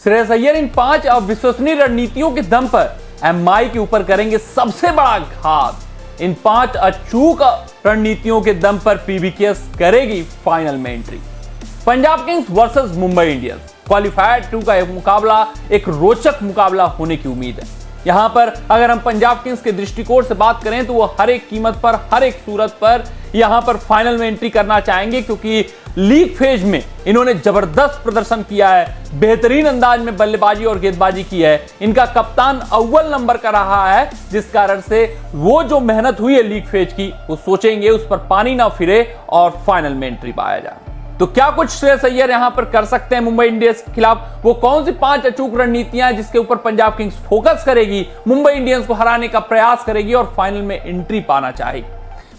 श्रेयस अय्यर इन 5 अविश्वसनीय रणनीतियों के दम पर एमआई के ऊपर करेंगे सबसे बड़ा घात। इन 5 अचूक रणनीतियों के दम पर पीबीकेएस करेगी फाइनल में entry. Punjab Kings versus Mumbai Indians qualifier 2 का एक मुकाबला एक रोचक मुकाबला होने की उम्मीद है। यहां पर अगर हम पंजाब किंग्स के दृष्टिकोण से बात करें तो वो हर एक कीमत पर, हर एक सूरत पर यहां पर फाइनल में एंट्री करना चाहेंगे, क्योंकि लीग फेज में इन्होंने जबरदस्त प्रदर्शन किया है, बेहतरीन अंदाज में बल्लेबाजी और गेंदबाजी की है। इनका कप्तान अव्वल नंबर का रहा है, जिस कारण से वो जो मेहनत हुई है लीग फेज की, वो सोचेंगे उस पर पानी ना फिरे और फाइनल में एंट्री पाया जाए। तो क्या कुछ श्रेयस अय्यर यहां पर कर सकते हैं मुंबई इंडियंस के खिलाफ? वो कौन सी 5 अचूक रणनीतियां हैं जिसके ऊपर पंजाब किंग्स फोकस करेगी, मुंबई इंडियंस को हराने का प्रयास करेगी और फाइनल में एंट्री पाना चाहेगी?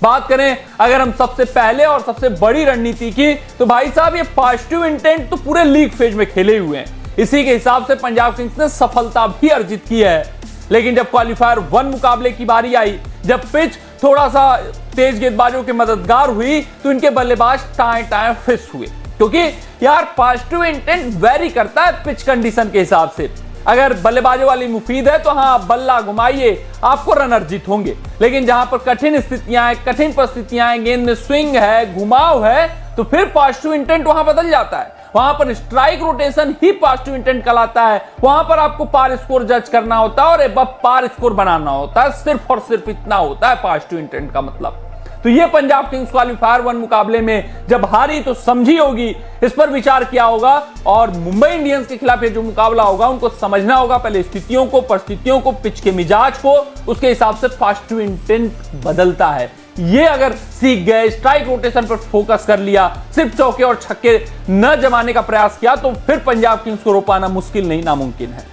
बात करें अगर हम सबसे पहले और सबसे बड़ी रणनीति की, तो भाई साहब ये पॉजिटिव इंटेंट तो पूरे लीग फेज में खेले हुए हैं। इसी के हिसाब से पंजाब किंग्स ने सफलता भी अर्जित की है। लेकिन जब क्वालिफायर 1 मुकाबले की बारी आई, जब पिच थोड़ा सा तेज गेंदबाजों के मददगार हुई, तो इनके बल्लेबाज टाएं फिस हुए, क्योंकि यार पॉजिटिव इंटेंट वेरी करता है पिच कंडीशन के हिसाब से। अगर बल्लेबाजों वाली मुफीद है तो हाँ, बल्ला घुमाइए, आपको रन अर्जित होंगे। लेकिन जहां पर कठिन स्थितियां हैं, कठिन परिस्थितियां हैं, गेंद में स्विंग है, घुमाव है, तो फिर पॉजिटिव इंटेंट वहां बदल जाता है। वहां पर स्ट्राइक रोटेशन ही पॉजिटिव इंटेंट कहलाता है। वहां पर आपको पार स्कोर जज करना होता है और अब पार स्कोर बनाना होता है। सिर्फ और सिर्फ इतना होता है पॉजिटिव इंटेंट का मतलब। तो ये पंजाब किंग्स क्वालिफायर 1 मुकाबले में जब हारी तो समझी होगी, इस पर विचार किया होगा, और मुंबई इंडियंस के खिलाफ ये जो मुकाबला होगा उनको समझना होगा पहले स्थितियों को, परिस्थितियों को, पिच के मिजाज को, उसके हिसाब से पॉजिटिव इंटेंट बदलता है। ये अगर सीख गए, स्ट्राइक रोटेशन पर फोकस कर लिया, सिर्फ चौके और छक्के न जमाने का प्रयास किया, तो फिर पंजाब किंग्स को रोकना मुश्किल नहीं नामुमकिन है।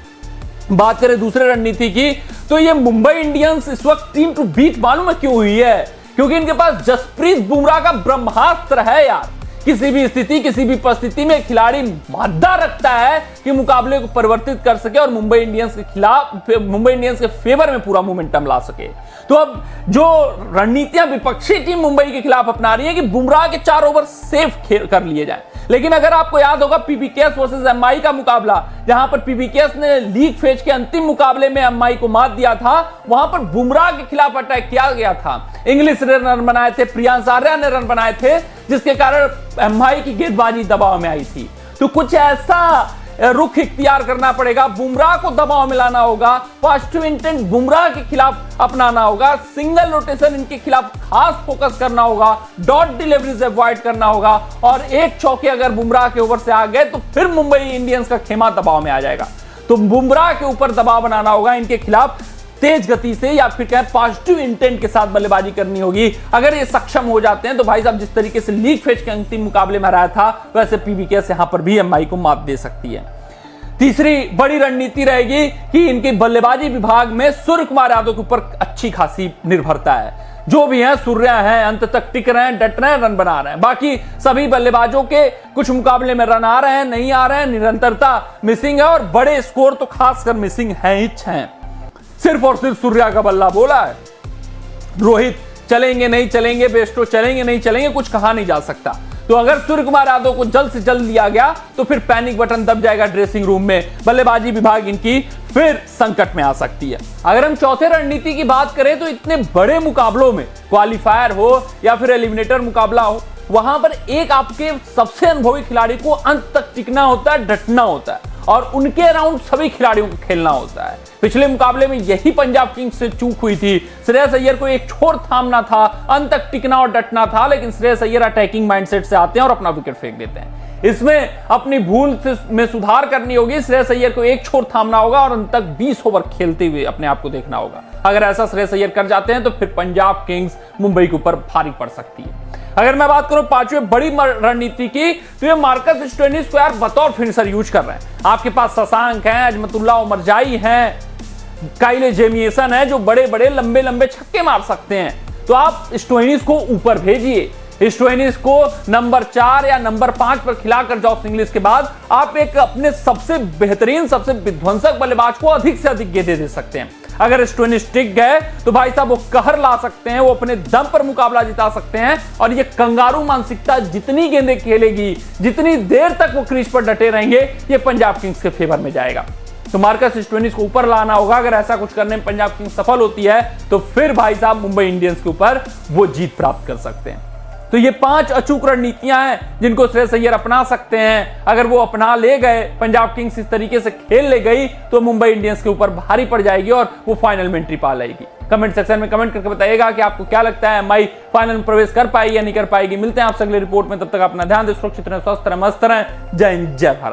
बात करें दूसरे रणनीति की, तो ये मुंबई इंडियंस इस वक्त टीम टू बीट मालूम है क्यों हुई है? क्योंकि इनके पास जसप्रीत बुमराह का ब्रह्मास्त्र है यार। किसी भी स्थिति, किसी भी परिस्थिति में खिलाड़ी मादा रखता है कि मुकाबले को परिवर्तित कर सके और मुंबई इंडियंस के खिलाफ, मुंबई इंडियंस के फेवर में पूरा मोमेंटम ला सके। तो अब जो रणनीतियां विपक्षी टीम मुंबई के खिलाफ अपना रही है कि बुमराह के 4 ओवर सेफ खेल कर लिए जाए। लेकिन अगर आपको याद होगा पीबीकेएस वर्सेस एमआई का मुकाबला, जहां पर पीबीकेएस ने लीग फेज के अंतिम मुकाबले में एमआई को मात दिया था, वहां पर बुमराह के खिलाफ अटैक किया गया था। इंग्लिश ने रन बनाए थे, प्रियांश आर्या ने रन बनाए थे, जिसके कारण एमआई की गेंदबाजी दबाव में आई थी। तो कुछ ऐसा रुख इख्तियार करना पड़ेगा, बुमराह को दबाव में लाना होगा, पॉजिटिव इंटेंट बुमराह के खिलाफ अपनाना होगा, सिंगल रोटेशन इनके खिलाफ खास फोकस करना होगा, डॉट डिलीवरीज अवॉइड करना होगा, और एक चौके अगर बुमराह के ओवर से आ गए तो फिर मुंबई इंडियंस का खेमा दबाव में आ जाएगा। तो बुमराह के ऊपर दबाव बनाना होगा, इनके खिलाफ तेज गति से या फिर कहें पॉजिटिव इंटेंट के साथ बल्लेबाजी करनी होगी। अगर ये सक्षम हो जाते हैं तो भाई साहब जिस तरीके से लीग फेज के अंतिम मुकाबले में हराया था, वैसे पीबीकेएस यहां पर भी एमआई को मात दे सकती है। तीसरी बड़ी रणनीति रहेगी कि इनके बल्लेबाजी विभाग में सूर्य कुमार यादव के ऊपर अच्छी खासी निर्भरता है। जो भी हैं सूर्य हैं, अंत तक टिक रहे हैं, डट रहे हैं, रन बना रहे हैं। बाकी सभी बल्लेबाजों के कुछ मुकाबले में रन आ रहे हैं, नहीं आ रहे हैं, निरंतरता मिसिंग है, और बड़े स्कोर तो खासकर मिसिंग है ही हैं। सिर्फ और सिर्फ सूर्या का बल्ला बोला है। रोहित चलेंगे नहीं चलेंगे, बेस्टो चलेंगे नहीं चलेंगे, कुछ कहा नहीं जा सकता। तो अगर सूर्य कुमार यादव को जल्द से जल्द लिया गया तो फिर पैनिक बटन दब जाएगा ड्रेसिंग रूम में, बल्लेबाजी विभाग इनकी फिर संकट में आ सकती है। अगर हम चौथे रणनीति की बात करें तो इतने बड़े मुकाबलों में, क्वालिफायर हो या फिर एलिमिनेटर मुकाबला हो, वहां पर एक आपके सबसे अनुभवी खिलाड़ी को अंत तक टिकना होता है, डटना होता है, और उनके अराउंड सभी खिलाड़ियों को खेलना होता है। पिछले मुकाबले में यही पंजाब किंग्स से चूक हुई थी। श्रेयस अय्यर को एक छोर थामना था, अंत तक टिकना और डटना था, लेकिन श्रेयस अय्यर अटैकिंग माइंडसेट से आते हैं और अपना विकेट फेंक देते हैं। इसमें अपनी भूल में सुधार करनी होगी। श्रेयस अय्यर को एक छोर थामना होगा और अंत तक 20 ओवर खेलते हुए अपने आप को देखना होगा। अगर ऐसा श्रेयस अय्यर कर जाते हैं तो फिर पंजाब किंग्स मुंबई के ऊपर भारी पड़ सकती है। अगर मैं बात करूं 5वें बड़ी रणनीति की, तो ये मार्कस स्टोइनिस को यार बतौर फिनिशर यूज कर रहे हैं। आपके पास शशांक हैं, अजमतुल्लाह उमरजाई हैं, काइले जेमिसन है, जो बड़े बड़े लंबे लंबे छक्के मार सकते हैं। तो आप स्टोइनिस को ऊपर भेजिए। स्टोइनिस को नंबर 4 या नंबर 5 पर खिलाकर जॉस इंग्लिश के बाद आप एक अपने सबसे बेहतरीन, सबसे विध्वंसक बल्लेबाज को अधिक से अधिक गेंदें दे सकते हैं। अगर स्टोइनिस टिक गए तो भाई साहब वो कहर ला सकते हैं, वो अपने दम पर मुकाबला जिता सकते हैं। और ये कंगारू मानसिकता जितनी गेंदें खेलेगी, जितनी देर तक वो क्रीज पर डटे रहेंगे, ये पंजाब किंग्स के फेवर में जाएगा। तो मार्कस स्टोइनिस को ऊपर लाना होगा। अगर ऐसा कुछ करने में पंजाब किंग्स सफल होती है तो फिर भाई साहब मुंबई इंडियंस के ऊपर वो जीत प्राप्त कर सकते हैं। तो ये 5 अचूक रणनीतियां हैं जिनको श्रेयस अय्यर अपना सकते हैं। अगर वो अपना ले गए, पंजाब किंग्स इस तरीके से खेल ले गई तो मुंबई इंडियंस के ऊपर भारी पड़ जाएगी और वो फाइनल में एंट्री पा लेगी। कमेंट सेक्शन में कमेंट करके बताइएगा कि आपको क्या लगता है, एमआई फाइनल में प्रवेश कर पाएगी या नहीं कर पाएगी। मिलते हैं आपसे अगले रिपोर्ट में, तब तक अपना ध्यान दें, सुरक्षित रहें, स्वस्थ रहें, मस्त रहें। जय हिंद, जय भारत।